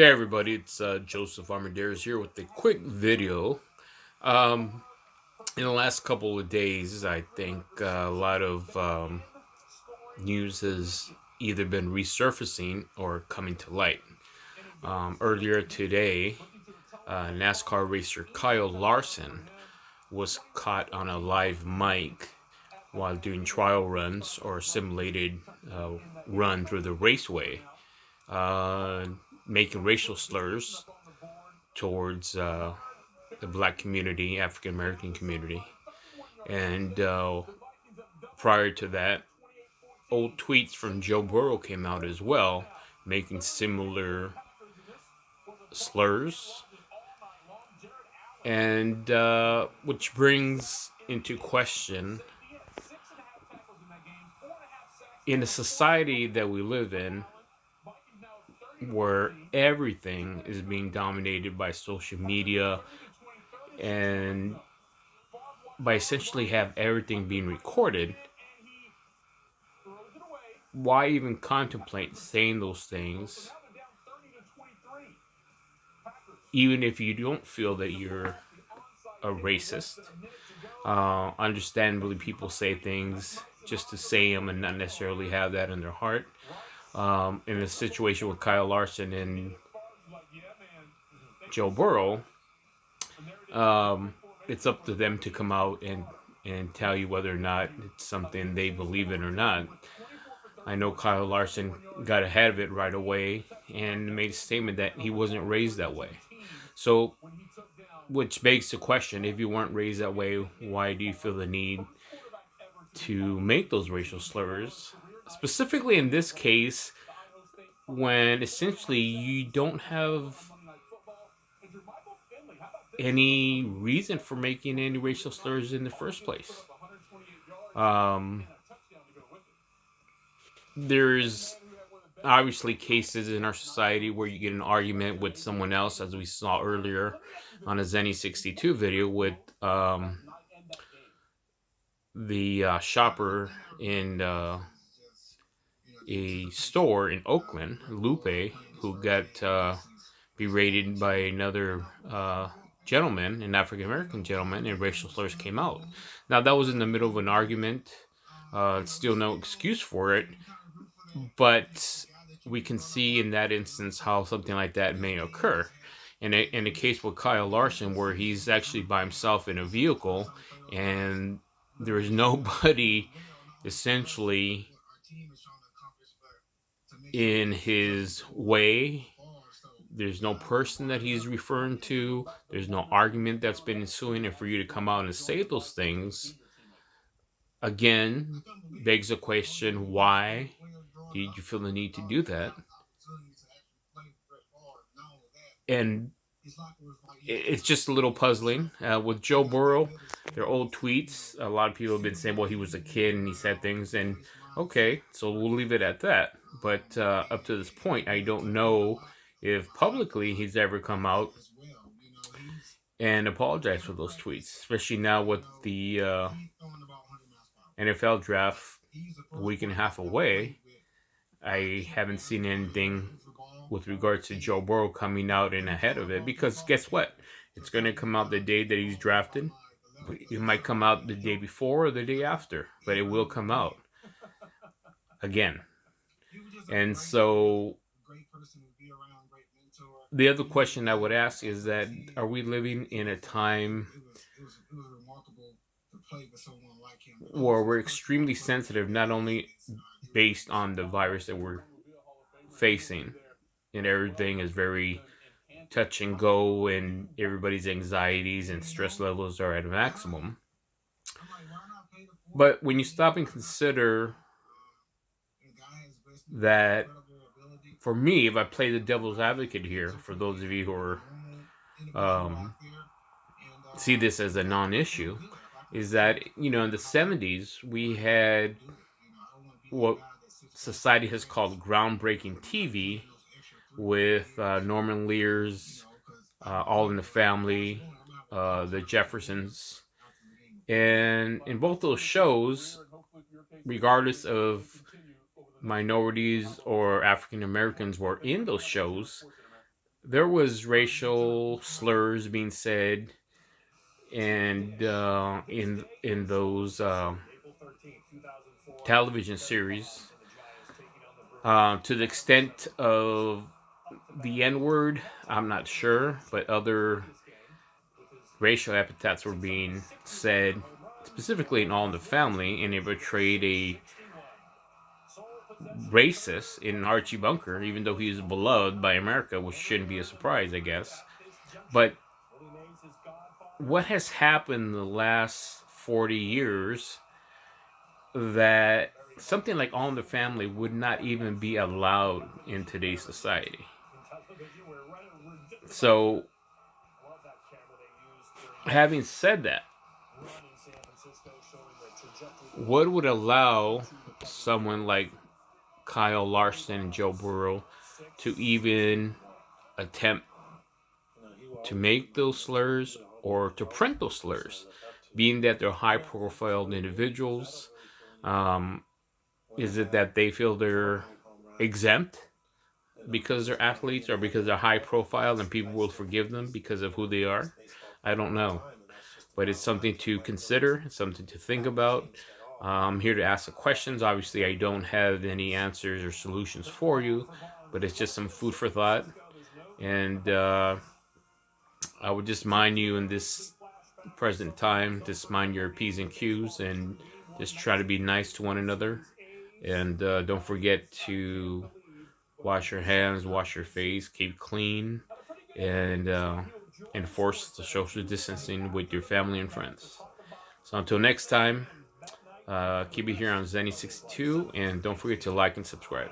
Hey everybody, it's Joseph Armendariz here with a quick video. Um, in the last couple of days, I think a lot of news has either been resurfacing or coming to light. Earlier today, NASCAR racer Kyle Larson was caught on a live mic while doing trial runs or simulated uh, run through the raceway, uh, making racial slurs towards the black community, African American community. And prior to that, old tweets from Joe Burrow came out as well, making similar slurs. And which brings into question, in a society that we live in, where everything is being dominated by social media and by essentially have everything being recorded, why even contemplate saying those things, even if you don't feel that you're a racist? Understandably, people say things just to say them and not necessarily have that in their heart. In a situation with Kyle Larson and Joe Burrow, it's up to them to come out and tell you whether or not it's something they believe in or not. I know Kyle Larson got ahead of it right away and made a statement that he wasn't raised that way. So, which begs the question, if you weren't raised that way, why do you feel the need to make those racial slurs? Specifically in this case, when essentially you don't have any reason for making any racial slurs in the first place. There's obviously cases in our society where you get an argument with someone else, as we saw earlier on a Zenny 62 video with the shopper in a store in Oakland, Lupe, who got berated by another gentleman, an African American gentleman, and racial slurs came out. Now, that was in the middle of an argument. Still no excuse for it, but we can see in that instance how something like that may occur. In a case with Kyle Larson, where he's actually by himself in a vehicle and there is nobody essentially in his way. There's no person that he's referring to. There's no argument that's been ensuing. And for you to come out and say those things, again, begs the question, why did you feel the need to do that? And it's just a little puzzling. With Joe Burrow, their old tweets, a lot of people have been saying, well, he was a kid and he said things. And okay, so we'll leave it at that. But up to this point, I don't know if publicly he's ever come out and apologized for those tweets, especially now with the NFL draft a week and a half away. I haven't seen anything with regards to Joe Burrow coming out and ahead of it, because guess what? It's going to come out the day that he's drafted. It might come out the day before or the day after, but it will come out again. And so the other question I would ask is that, are we living in a time where we're extremely sensitive, not only based on the virus that we're facing, and everything is very touch and go, and everybody's anxieties and stress levels are at a maximum. But when you stop and consider that, for me, if I play the devil's advocate here, for those of you who are see this as a non-issue, is that, in the 70s we had what society has called groundbreaking TV with Norman Lear's All in the Family, the Jeffersons. And in both those shows, regardless of minorities or African Americans were in those shows, there was racial slurs being said, and in those television series, to the extent of the N word, I'm not sure, but other racial epithets were being said, specifically in All in the Family, and it portrayed a racist in Archie Bunker, even though he's beloved by America, which shouldn't be a surprise, I guess. But what has happened in the last 40 years that something like All in the Family would not even be allowed in today's society? So, having said that, what would allow someone like Kyle Larson and Joe Burrow to even attempt to make those slurs or to print those slurs, being that they're high profile individuals? Um, is it that they feel they're exempt because they're athletes, or because they're high profile and people will forgive them because of who they are? I don't know. But it's something to consider, it's something to think about. I'm here to ask the questions. Obviously, I don't have any answers or solutions for you, but it's just some food for thought. And I would just mind you in this present time, just mind your P's and Q's, and just try to be nice to one another. And don't forget to wash your hands, wash your face, keep clean, and enforce the social distancing with your family and friends. So until next time, keep it here on Zenny62, and don't forget to like and subscribe.